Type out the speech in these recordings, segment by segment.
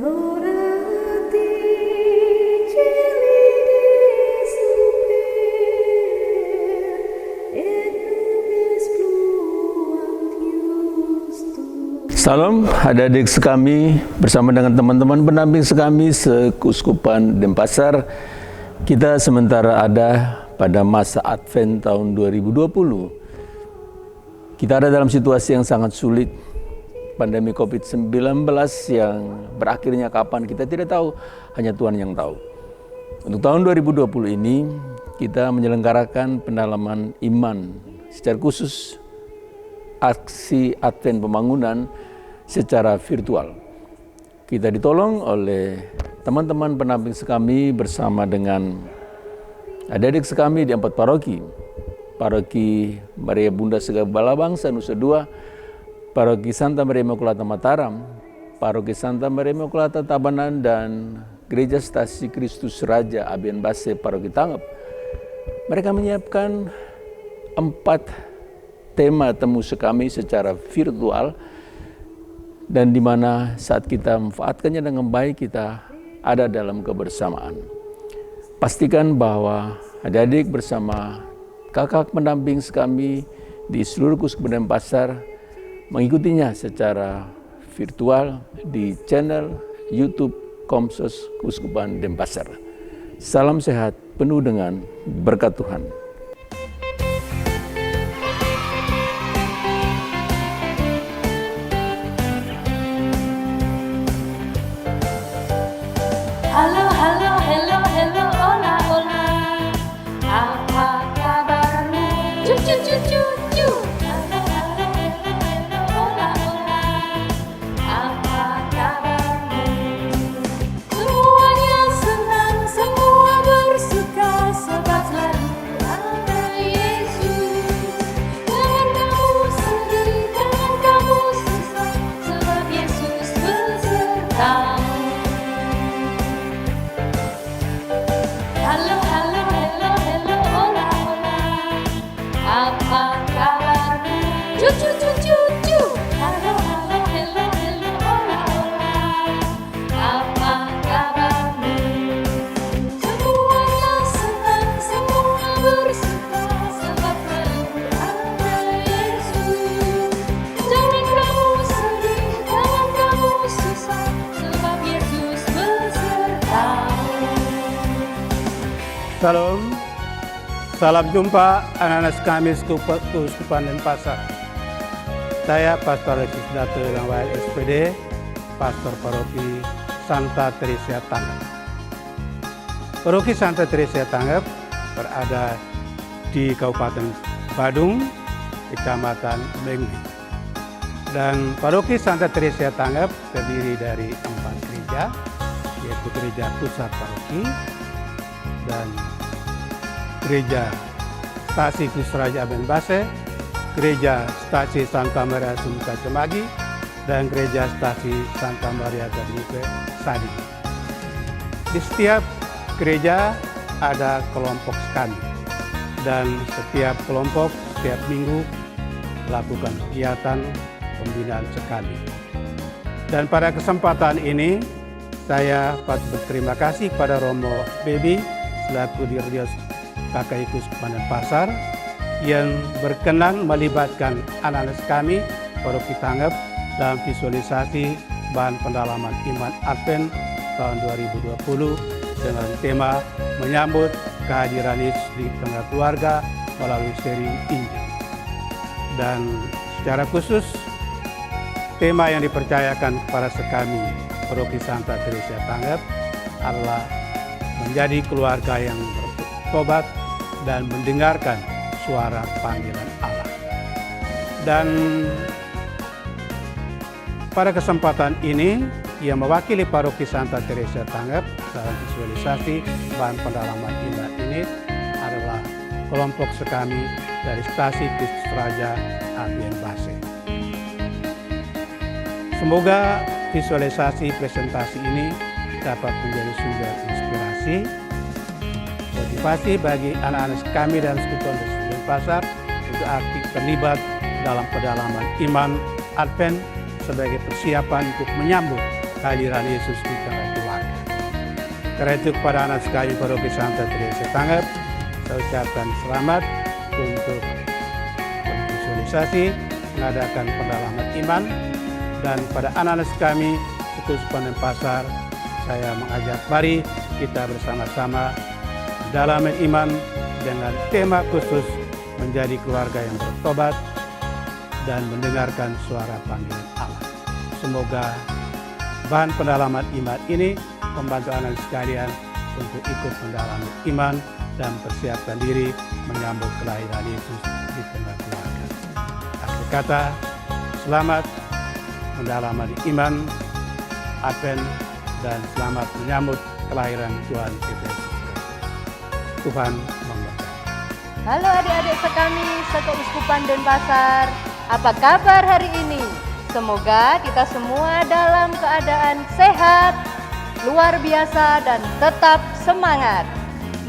Dorati celide super et nubes fluentius tu. Salam adik-adik sekami, bersama dengan teman-teman pendamping sekami Sekuskupan Denpasar. Kita sementara ada pada masa Advent tahun 2020. Kita ada dalam situasi yang sangat sulit. Pandemi COVID-19 yang berakhirnya kapan kita tidak tahu, hanya Tuhan yang tahu. Untuk tahun 2020 ini, kita menyelenggarakan pendalaman iman secara khusus aksi Advent pembangunan secara virtual. Kita ditolong oleh teman-teman pendamping sekami bersama dengan adik-adik sekami di 4 paroki. Paroki Maria Bunda Segala Bangsa Nusa Dua, Paroki Santa Maria Immaculata Mataram, Paroki Santa Maria Immaculata Tabanan, dan Gereja Stasi Kristus Raja Abian Base Paroki Tangep. Mereka menyiapkan 4 tema temu sekami secara virtual, dan di mana saat kita memanfaatkannya dengan baik, kita ada dalam kebersamaan. Pastikan bahwa adik-adik bersama kakak pendamping kami di seluruh Kuskupan Denpasar mengikutinya secara virtual di channel YouTube Komsos Kuskupan Denpasar. Salam sehat penuh dengan berkat Tuhan. Halo, halo, hello, hello, hola, hola. Apa kabarmu? Cu, cu, cu, cu, cu. Halo, halo, hello, hello, hola, hola. Apa kabarmu? Semuanya senang, semua bersuka, sebab selalu ada Yesus. Jangan kamu sedih, jangan kamu susah, sebab Yesus besertamu. Halo, halo, hello, hello, hola, hola. Apa kabarmu? Cu, cu, cu, cu, cu. Halo, halo, hello, hello, hola, hola. Apa kabarmu? Semuanya senang, semua bersuka, sebab selalu ada Yesus. Jangan kamu sedih, jangan kamu susah, sebab Yesus besertamu. Salam, salam jumpa anak-anak kami Kuskupan Denpasar. Saya Pastor Alexis Dato yang WL SPD, Pastor Paroki Santa Teresia Tangep. Paroki Santa Teresia Tangep berada di Kabupaten Badung, Kecamatan Mengwi. Dan Paroki Santa Teresia Tangep terdiri dari 4 gereja, yaitu Gereja Pusat Paroki, dan Gereja Stasi Kristus Raja Abian Base, Gereja Stasi Santa Maria Assumpta Cemagi, dan Gereja Stasi Santa Maria Guadalupe Sadi. Di setiap gereja ada kelompok sekami, dan setiap kelompok setiap minggu melakukan kegiatan pembinaan sekami. Dan pada kesempatan ini saya patut berterima kasih kepada Romo Bebi selaku Dirjen KKI Kuskupan Denpasar yang berkenan melibatkan anak-anak kami Paroki Tangep dalam visualisasi bahan pendalaman iman Advent tahun 2020 dengan tema menyambut kehadiran Yesus di tengah keluarga melalui seri Injil. Dan secara khusus tema yang dipercayakan kepada sekami Paroki Santa Teresia Tangep adalah menjadi keluarga yang bertobat dan mendengarkan suara panggilan Allah. Dan pada kesempatan ini, yang mewakili Paroki Santa Teresia Tangep dalam visualisasi bahan pendalaman iman ini adalah kelompok sekami dari Stasi Kristus Raja Abian Base. Semoga visualisasi presentasi ini dapat menjadi sumber inspirasi, motivasi bagi anak-anak kami dan Kuskupan Denpasar untuk aktif terlibat dalam pendalaman iman Advent sebagai persiapan untuk menyambut kehadiran Yesus di tengah keluarga. Karena itu kepada anak sekali Paroki Santa Teresa Tanggap, saya ucapkan selamat untuk bervisualisasi, mengadakan pendalaman iman, dan pada anak-anak kami, Keuskupan Denpasar, saya mengajak mari kita bersama-sama mendalami iman dengan tema khusus menjadi keluarga yang bertobat dan mendengarkan suara panggilan Allah. Semoga bahan pendalaman iman ini membantu anak sekalian untuk ikut mendalami iman dan persiapkan diri menyambut kelahiran Yesus di tengah keluarga. Akhir kata, selamat mendalami iman, Advent, dan selamat menyambut kelahiran Tuhan kita Yesus Kristus. Tuhan memberkati. Halo adik-adik sekami Sekeuskupan Denpasar, apa kabar hari ini? Semoga kita semua dalam keadaan sehat, luar biasa, dan tetap semangat.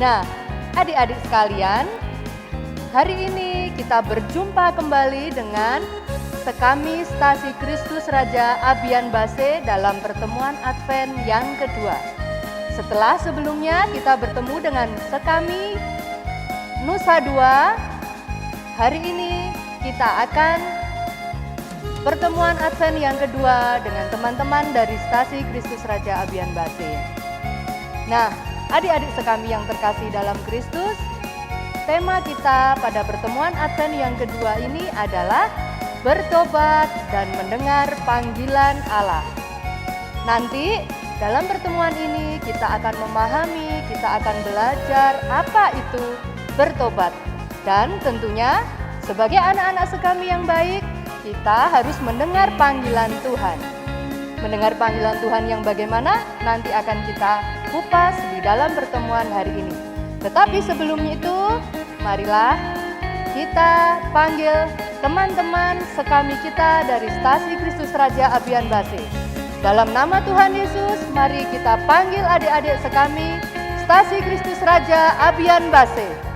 Nah, adik-adik sekalian, hari ini kita berjumpa kembali dengan Sekami Stasi Kristus Raja Abian Base dalam pertemuan Advent yang kedua. Setelah sebelumnya kita bertemu dengan Sekami Nusa Dua, hari ini kita akan pertemuan Advent yang kedua dengan teman-teman dari Stasi Kristus Raja Abian Base. Nah, adik-adik sekami yang terkasih dalam Kristus, tema kita pada pertemuan Advent yang kedua ini adalah bertobat dan mendengar panggilan Allah. Nanti dalam pertemuan ini kita akan memahami, kita akan belajar apa itu bertobat. Dan tentunya sebagai anak-anak sekami yang baik, kita harus mendengar panggilan Tuhan. Mendengar panggilan Tuhan yang bagaimana nanti akan kita kupas di dalam pertemuan hari ini. Tetapi sebelum itu, marilah kita panggil teman-teman sekami kita dari Stasi Kristus Raja Abian Base. Dalam nama Tuhan Yesus, mari kita panggil adik-adik sekami Stasi Kristus Raja Abian Base.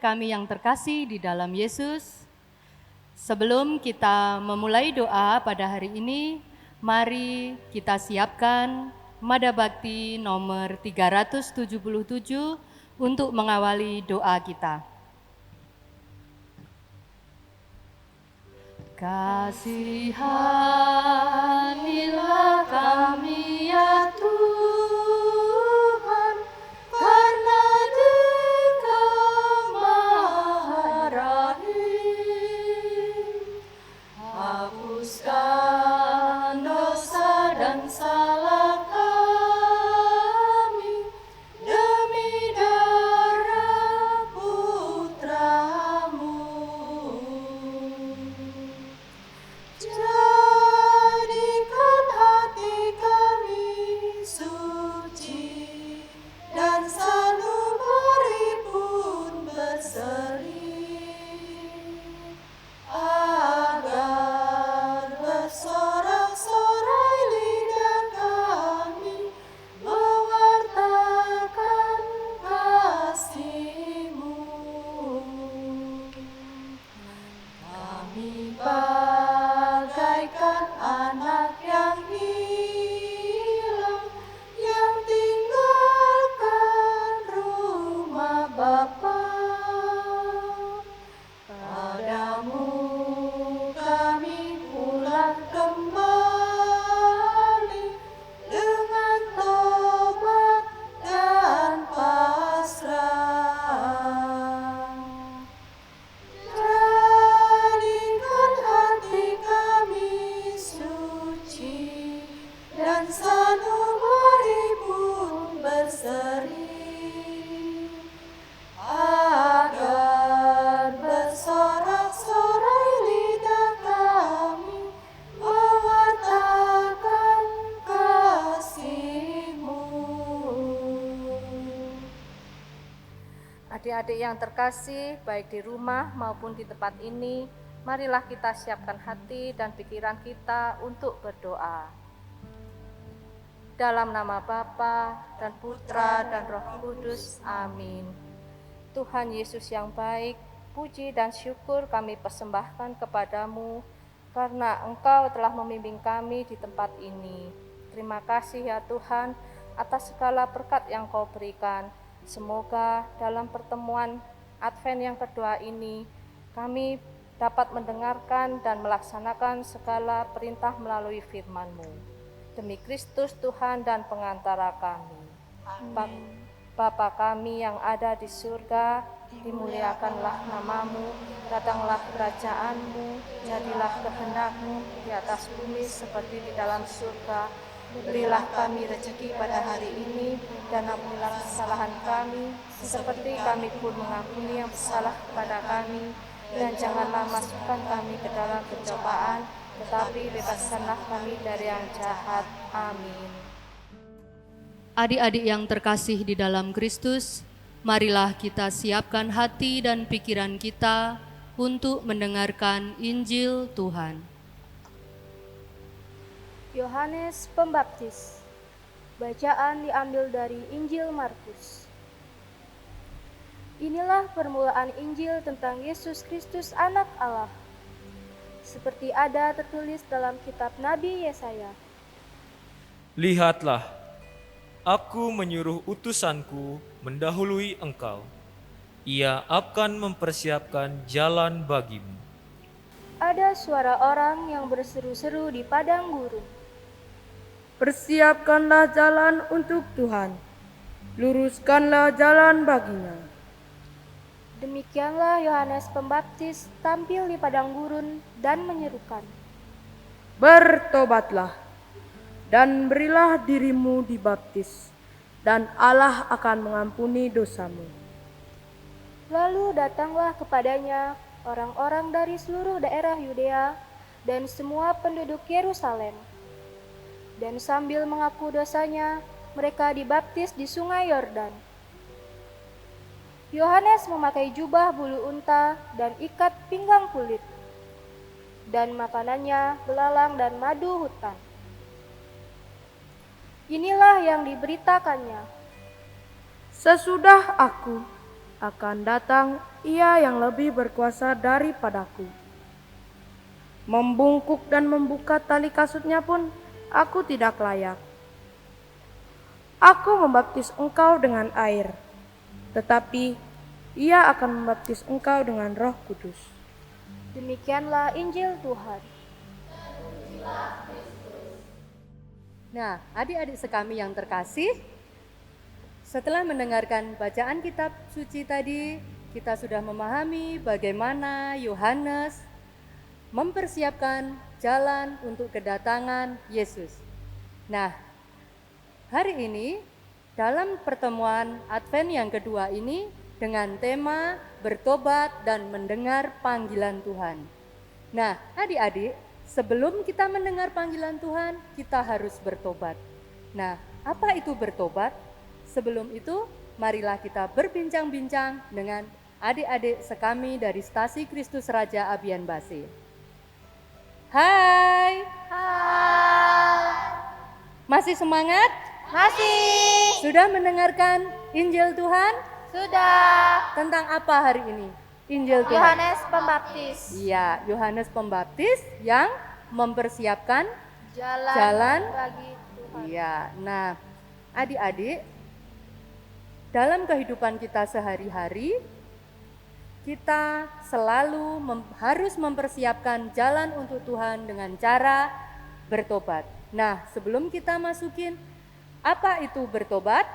kami yang terkasih di dalam Yesus, sebelum kita memulai doa pada hari ini, mari kita siapkan Mada Bakti nomor 377 untuk mengawali doa kita. Kasihanilah kami ya Tuhan, karena Engkau Maha Rahim. Hapuskan dosa dan salah kami demi darah Putra-Mu. Jadikan hati kami suci dan sanubari pun berseri, agar bersorak-sorai lidah kami mewartakan kasih-Mu. Kami bagaikan anak yang hilang, yang tinggalkan rumah Bapa. Padamu kami pulang kembali dengan tobat dan pasrah. Jadikan hati kami suci dan sanubari pun berseri, agar bersorak-sorai lidah kami mewartakan kasih-Mu. Adik-adik yang terkasih, baik di rumah maupun di tempat ini, marilah kita siapkan hati dan pikiran kita untuk berdoa. Dalam nama Bapa dan Putra dan Roh Kudus, amin. Tuhan Yesus yang baik, puji dan syukur kami persembahkan kepadamu, karena Engkau telah membimbing kami di tempat ini. Terima kasih ya Tuhan, atas segala berkat yang Kau berikan. Semoga dalam pertemuan Advent yang kedua ini, kami dapat mendengarkan dan melaksanakan segala perintah melalui firman-Mu. Demi Kristus Tuhan dan pengantara kami. Bapa kami yang ada di surga, dimuliakanlah nama-Mu, datanglah kerajaan-Mu, jadilah kehendak-Mu di atas bumi seperti di dalam surga. Berilah kami rezeki pada hari ini, dan ampunilah kesalahan kami, seperti kami pun mengampuni yang bersalah kepada kami. Dan janganlah masukkan kami ke dalam pencobaan, tetapi bebaskanlah kami dari yang jahat. Amin. Adik-adik yang terkasih di dalam Kristus, marilah kita siapkan hati dan pikiran kita untuk mendengarkan Injil Tuhan. Yohanes Pembaptis. Bacaan diambil dari Injil Markus. Inilah permulaan Injil tentang Yesus Kristus Anak Allah. Seperti ada tertulis dalam kitab Nabi Yesaya. Lihatlah, aku menyuruh utusanku mendahului engkau. Ia akan mempersiapkan jalan bagimu. Ada suara orang yang berseru-seru di padang gurun. Persiapkanlah jalan untuk Tuhan, luruskanlah jalan baginya. Demikianlah Yohanes Pembaptis tampil di padang gurun dan menyerukan, Bertobatlah, dan berilah dirimu dibaptis, dan Allah akan mengampuni dosamu. Lalu datanglah kepadanya orang-orang dari seluruh daerah Yudea dan semua penduduk Yerusalem. Dan sambil mengaku dosanya, mereka dibaptis di sungai Yordan. Yohanes memakai jubah bulu unta dan ikat pinggang kulit, dan makanannya belalang dan madu hutan. Inilah yang diberitakannya. Sesudah aku, akan datang Ia yang lebih berkuasa daripadaku. Membungkuk dan membuka tali kasutnya pun aku tidak layak. Aku membaptis engkau dengan air, tetapi Ia akan membaptis engkau dengan Roh Kudus. Demikianlah Injil Tuhan. Nah, adik-adik sekami yang terkasih, setelah mendengarkan bacaan kitab suci tadi, kita sudah memahami bagaimana Yohanes mempersiapkan jalan untuk kedatangan Yesus. Nah, hari ini dalam pertemuan Advent yang kedua ini dengan tema bertobat dan mendengar panggilan Tuhan. Nah, adik-adik, sebelum kita mendengar panggilan Tuhan, kita harus bertobat. Nah, apa itu bertobat? Sebelum itu, marilah kita berbincang-bincang dengan adik-adik sekami dari Stasi Kristus Raja Abian Base. Hai. Hai. Masih semangat? Masih. Sudah mendengarkan Injil Tuhan? Sudah. Tentang apa hari ini? Injil Tuhan. Yohanes Pembaptis. Iya, Yohanes Pembaptis yang mempersiapkan Jalan bagi Tuhan. Iya. Nah, adik-adik, dalam kehidupan kita sehari-hari, kita selalu harus mempersiapkan jalan untuk Tuhan dengan cara bertobat. Nah, sebelum kita masukin apa itu bertobat,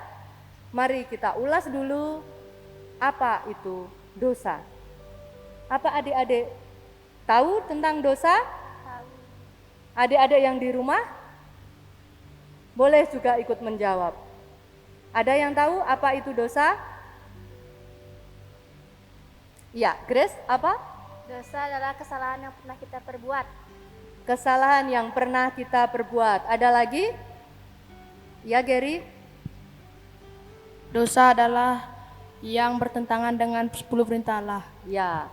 mari kita ulas dulu apa itu dosa. Apa adik-adik tahu tentang dosa? Adik-adik yang di rumah boleh juga ikut menjawab. Ada yang tahu apa itu dosa? Ya, Grace, apa? Dosa adalah kesalahan yang pernah kita perbuat. Kesalahan yang pernah kita perbuat. Ada lagi? Ya, Gary? Dosa adalah yang bertentangan dengan 10 perintah Allah. Ya.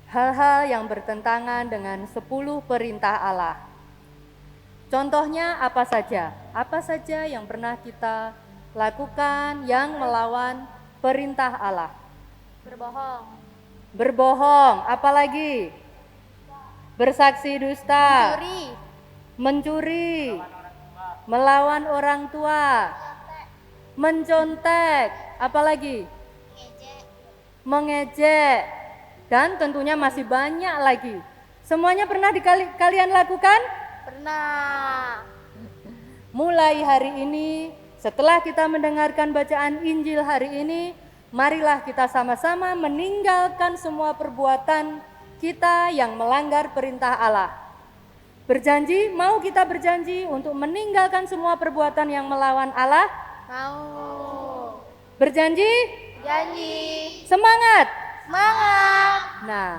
Hal-hal yang bertentangan dengan 10 perintah Allah. Contohnya apa saja? Apa saja yang pernah kita lakukan yang melawan perintah Allah? Berbohong. Berbohong, apalagi? Bersaksi dusta. Mencuri. Melawan orang tua. Mencontek, apalagi? Mengejek. Dan tentunya masih banyak lagi. Semuanya pernah kalian lakukan? Pernah. Mulai hari ini, setelah kita mendengarkan bacaan Injil hari ini, marilah kita sama-sama meninggalkan semua perbuatan kita yang melanggar perintah Allah. Berjanji, mau kita berjanji untuk meninggalkan semua perbuatan yang melawan Allah? Mau. Berjanji? Janji. Semangat! Semangat. Nah,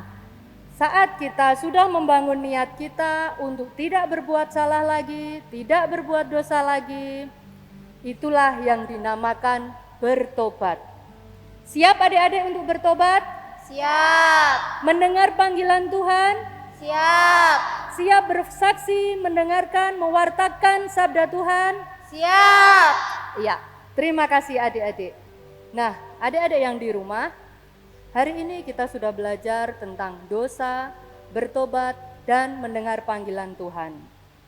saat kita sudah membangun niat kita untuk tidak berbuat salah lagi, tidak berbuat dosa lagi, itulah yang dinamakan bertobat. Siap adik-adik untuk bertobat? Siap. Mendengar panggilan Tuhan? Siap. Siap bersaksi, mendengarkan, mewartakan sabda Tuhan? Siap. Iya, terima kasih adik-adik. Nah, adik-adik yang di rumah, hari ini kita sudah belajar tentang dosa, bertobat, dan mendengar panggilan Tuhan.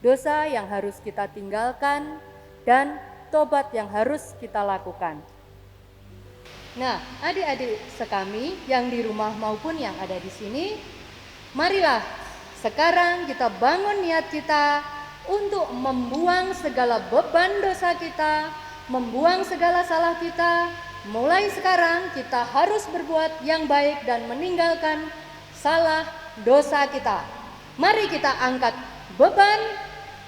Dosa yang harus kita tinggalkan dan tobat yang harus kita lakukan. Nah, adik-adik sekami yang di rumah maupun yang ada di sini, marilah sekarang kita bangun niat kita untuk membuang segala beban dosa kita, membuang segala salah kita. Mulai sekarang kita harus berbuat yang baik dan meninggalkan salah dosa kita. Mari kita angkat beban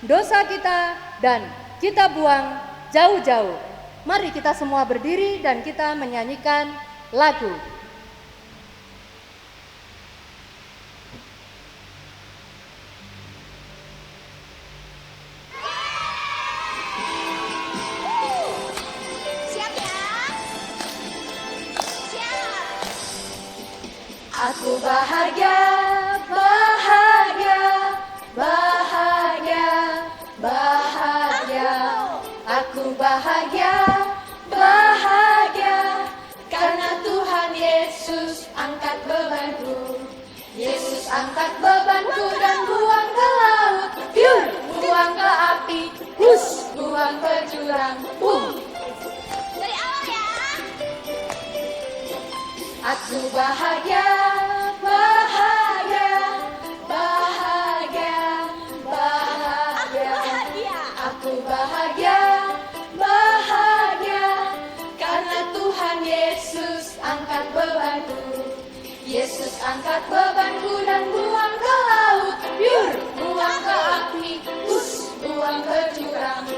dosa kita dan kita buang jauh-jauh. Mari kita semua berdiri dan kita menyanyikan lagu. Siap ya? Siap. Aku bahagia, bahagia, bahagia, bahagia. Aku bahagia, bahagia, karena Aku bahagia, bahagia, bahagia, bahagia. Aku bahagia, bahagia, karena Tuhan Yesus angkat bebanku. Yesus angkat bebanku dan buang ke laut, yur, buang ke api, buang ke jurang.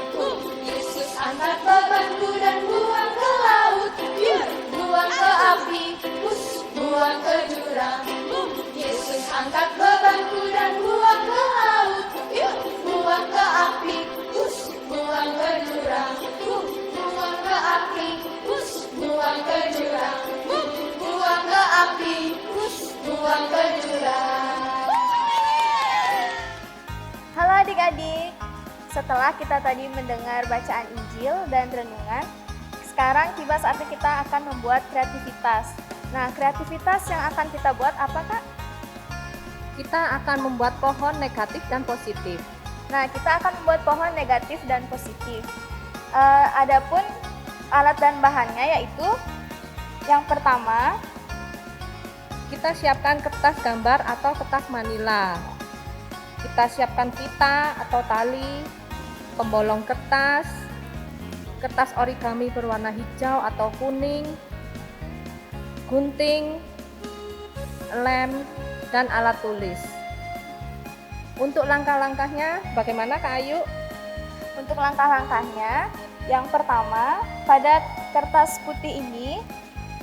Yesus angkat bebanku dan buang ke laut, yur, buang ke api, buang ke jurang. Yesus angkat bebanku dan buang ke laut, yur, buang ke api, buang ke jurang. Buang ke api, buang ke jurang. Buang ke api, buang ke jurang. Halo adik-adik, setelah kita tadi mendengar bacaan Injil dan renungan, sekarang tiba saatnya kita akan membuat kreativitas. Nah, kreativitas yang akan kita buat apa, Kak? Kita akan membuat pohon negatif dan positif. Nah, kita akan membuat pohon negatif dan positif. Adapun alat dan bahannya yaitu yang pertama, Kita siapkan kertas gambar atau kertas manila. Kita siapkan pita atau tali, pembolong kertas, kertas origami berwarna hijau atau kuning, gunting, lem, dan alat tulis. Untuk langkah-langkahnya bagaimana Kak Ayu? untuk langkah-langkahnya, yang pertama, pada kertas putih ini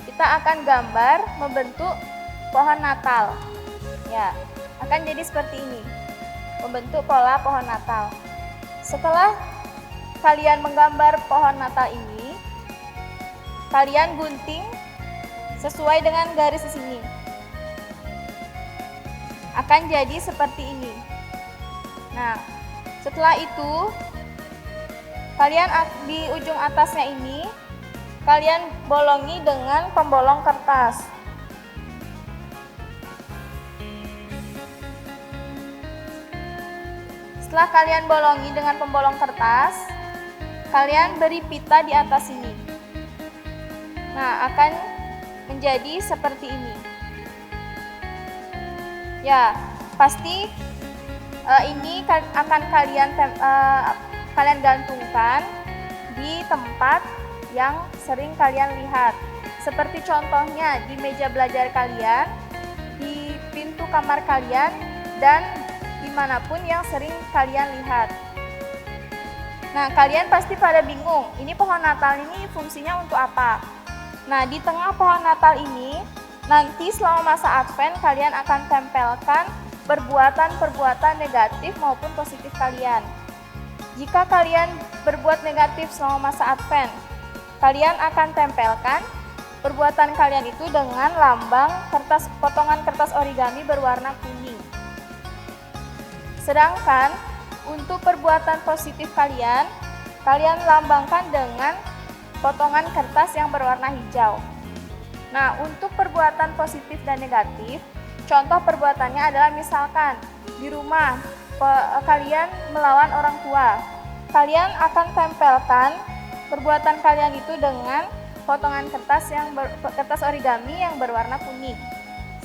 kita akan gambar membentuk pohon Natal. Ya, akan jadi seperti ini. Membentuk pola pohon Natal. Setelah kalian menggambar pohon Natal ini, kalian gunting sesuai dengan garis di sini. Akan jadi seperti ini. Nah, setelah itu kalian di ujung atasnya ini kalian bolongi dengan pembolong kertas. Setelah kalian bolongi dengan pembolong kertas, kalian beri pita di atas sini. Nah, akan menjadi seperti ini. Ya, pasti ini akan kalian gantungkan di tempat yang sering kalian lihat. Seperti contohnya di meja belajar kalian, di pintu kamar kalian, dan dimanapun yang sering kalian lihat. Nah, kalian pasti pada bingung, ini pohon Natal ini fungsinya untuk apa? Nah, di tengah pohon Natal ini, nanti selama masa Advent kalian akan tempelkan perbuatan-perbuatan negatif maupun positif kalian. Jika kalian berbuat negatif selama masa Advent, kalian akan tempelkan perbuatan kalian itu dengan lambang potongan kertas origami berwarna kuning. Sedangkan untuk perbuatan positif kalian lambangkan dengan potongan kertas yang berwarna hijau. Nah, untuk perbuatan positif dan negatif, contoh perbuatannya adalah misalkan di rumah kalian melawan orang tua. Kalian akan tempelkan perbuatan kalian itu dengan potongan kertas origami yang berwarna kuning.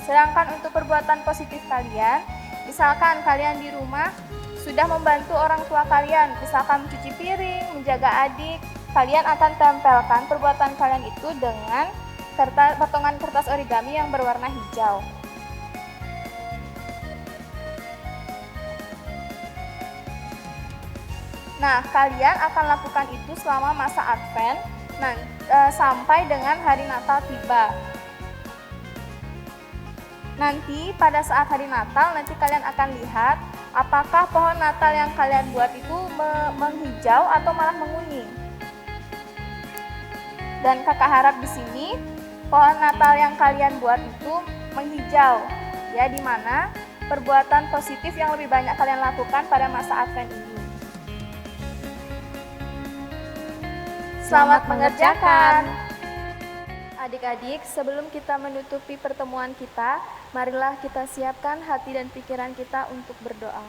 Sedangkan untuk perbuatan positif kalian, misalkan kalian di rumah sudah membantu orang tua kalian, misalkan mencuci piring, menjaga adik, kalian akan tempelkan perbuatan kalian itu dengan potongan kertas origami yang berwarna hijau. Nah, kalian akan lakukan itu selama masa Advent sampai dengan hari Natal tiba. Nanti pada saat hari Natal, nanti kalian akan lihat apakah pohon Natal yang kalian buat itu menghijau atau malah menguning. Dan kakak harap di sini pohon Natal yang kalian buat itu menghijau, ya, di mana perbuatan positif yang lebih banyak kalian lakukan pada masa Advent ini. Selamat mengerjakan. Adik-adik, sebelum kita menutupi pertemuan kita, marilah kita siapkan hati dan pikiran kita untuk berdoa.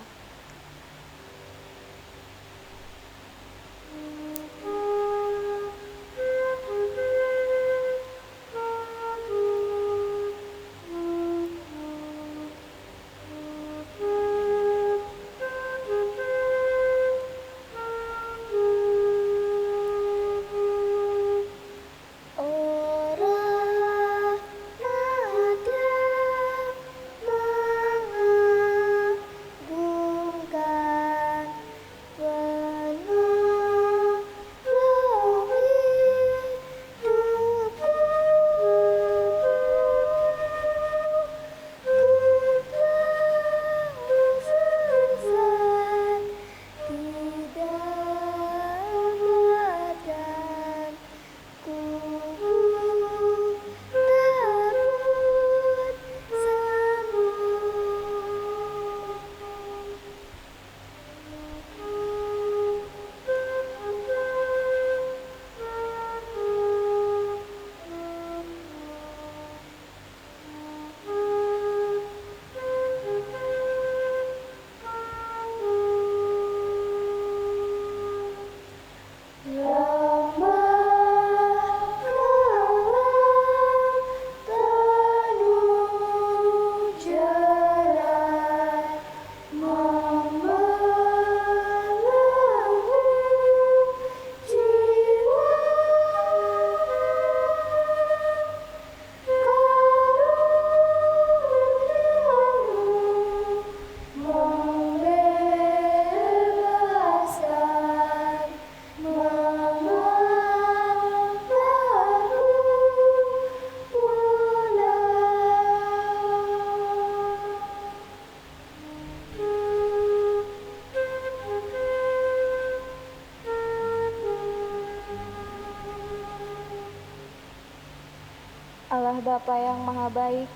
Allah Bapa yang Maha Baik,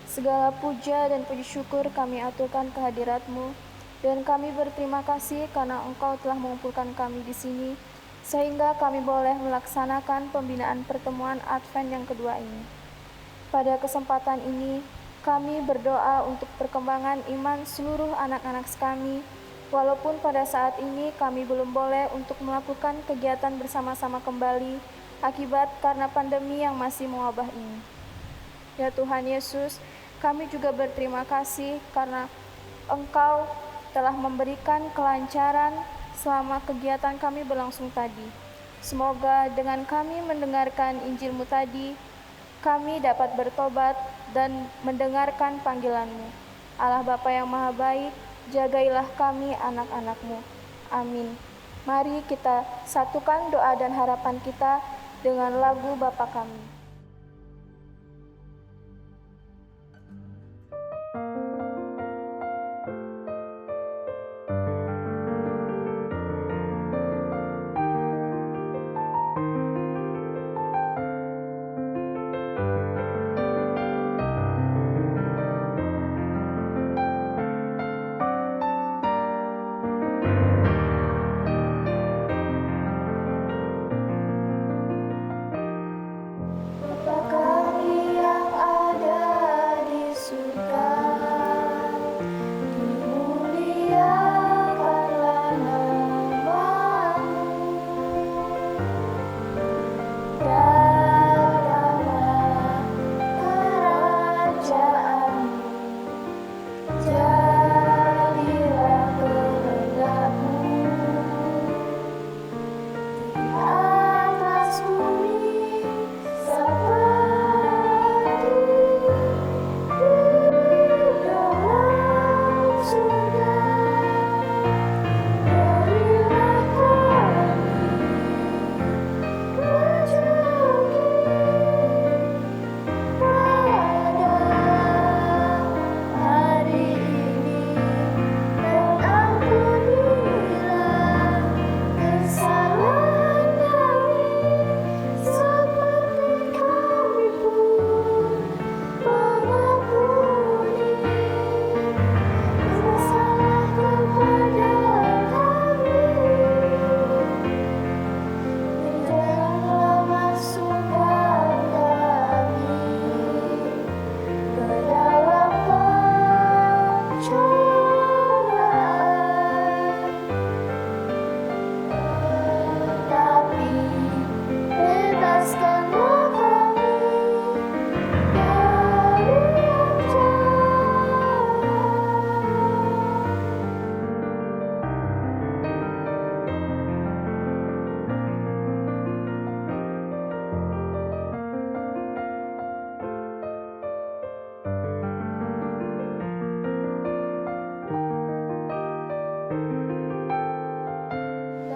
segala puja dan puji syukur kami aturkan kehadirat-Mu, dan kami berterima kasih karena Engkau telah mengumpulkan kami di sini, sehingga kami boleh melaksanakan pembinaan pertemuan Advent yang kedua ini. Pada kesempatan ini, kami berdoa untuk perkembangan iman seluruh anak-anak kami, walaupun pada saat ini kami belum boleh untuk melakukan kegiatan bersama-sama kembali akibat karena pandemi yang masih mewabah ini. Ya Tuhan Yesus, kami juga berterima kasih karena Engkau telah memberikan kelancaran selama kegiatan kami berlangsung tadi. Semoga dengan kami mendengarkan Injil-Mu tadi, kami dapat bertobat dan mendengarkan panggilan-Mu. Allah Bapa yang Maha Baik, jagailah kami anak-anak-Mu. Amin. Mari kita satukan doa dan harapan kita dengan lagu Bapa Kami.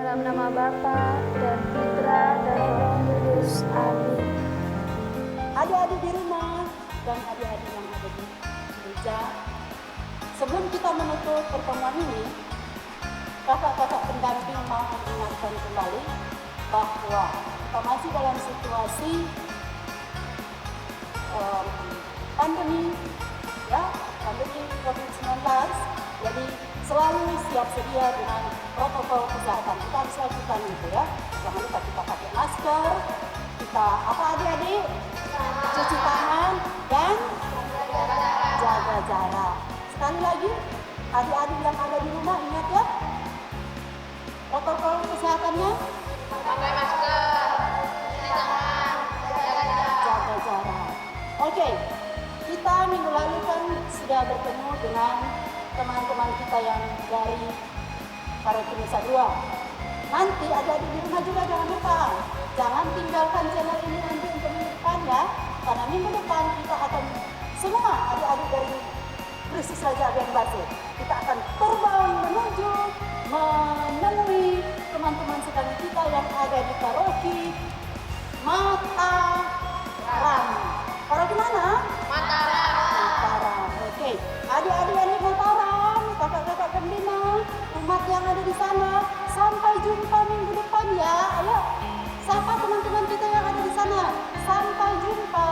Dalam nama Bapa dan Putra dan Roh Kudus. Amin. Adik-adik di rumah dan adik-adik yang ada di gereja, sebelum kita menutup pertemuan ini, kakak-kakak pendamping mau mengingatkan kembali bahwa kita masih dalam situasi pandemi, pandemi COVID-19. Jadi selalu siap sedia dengan protokol kesehatan. Kita harus lakukan itu ya. Jangan lupa kita pakai masker, kita adik-adik? Cuci tangan dan jaga jarak. Sekali lagi, adik-adik yang ada di rumah ingat ya, protokol kesehatannya. Pakai masker, cuci tangan, jaga jarak. Oke, kita minggu lalu kan sudah bertemu dengan teman-teman kita yang dari Paroki Nusa Dua. Nanti adik-adik di rumah juga jangan lupa, jangan tinggalkan channel ini nanti untuk minggu depan ya, karena minggu depan kita akan semua adik-adik dari Kristus Raja Agen Base, kita akan terbang menuju menemui teman-teman sekali kita yang ada di Paroki Mataram. Paroki mana? Mataram. Oke, adik-adik yang di Mataram, kakak-kakak pembina, umat yang ada di sana, sampai jumpa minggu depan ya. Ayo, sapa teman-teman kita yang ada di sana. Sampai jumpa.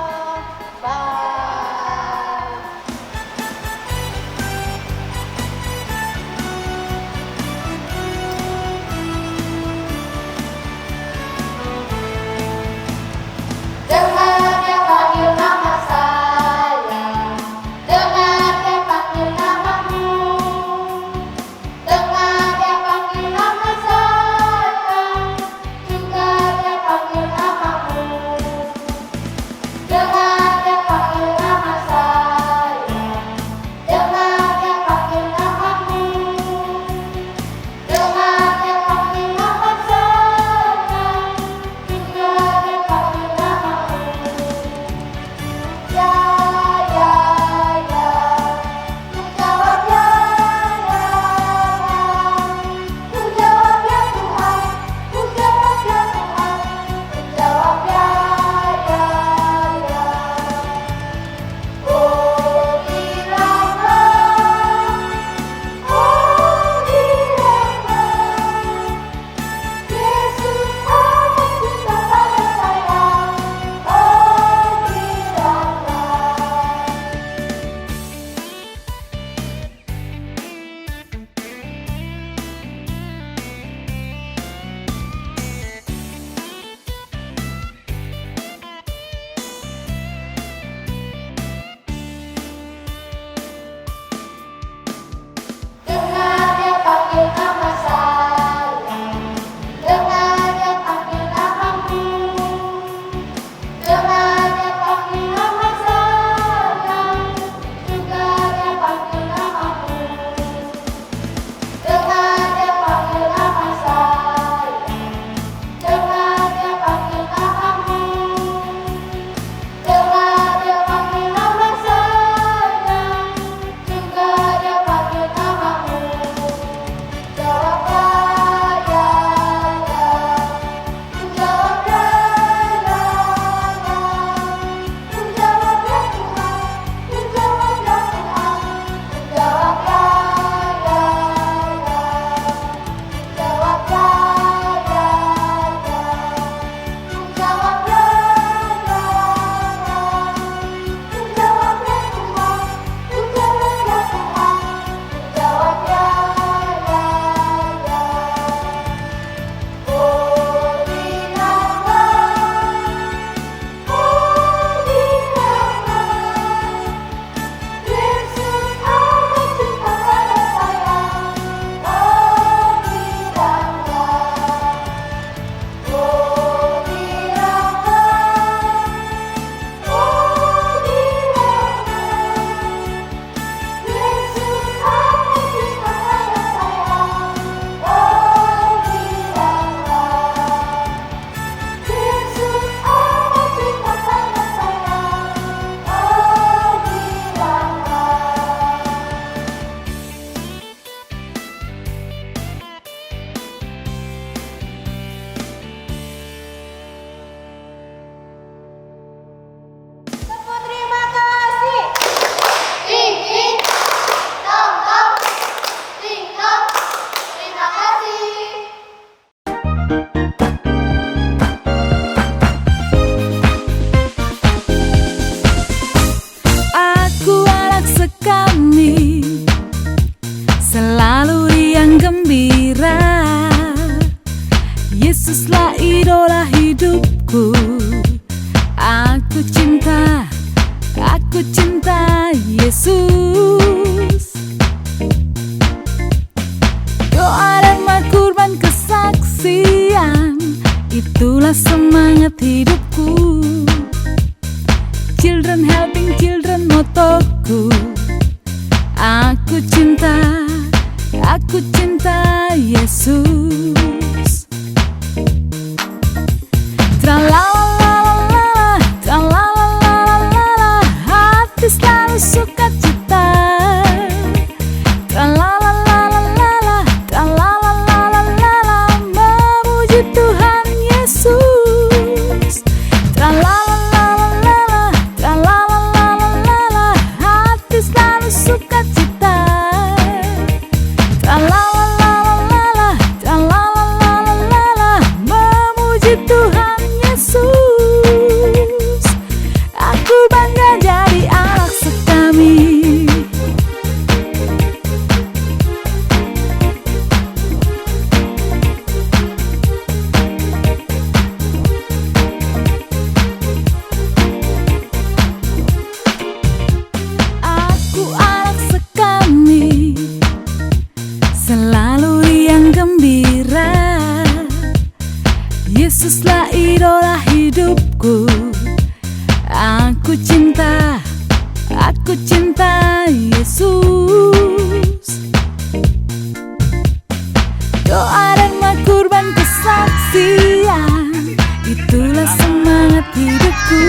children, helping children motoku. Aku cinta Yesus. Tralalalala, tralalalala, hati selalu sukacita. Tralalalala, tralalalala, memuji Tuhan Yesus. Tralalalala, tralalalala, hati selalu sukacita. Tralalalala, tralalalala, memuji Tuhan Yesus. Aku bangga jadi anak sekami. Aku anak sekami, selalu riang gembira. Yesuslah idola hidupku. Aku cinta Yesus. Doa dan kurban kesaksian, itulah semangat hidupku.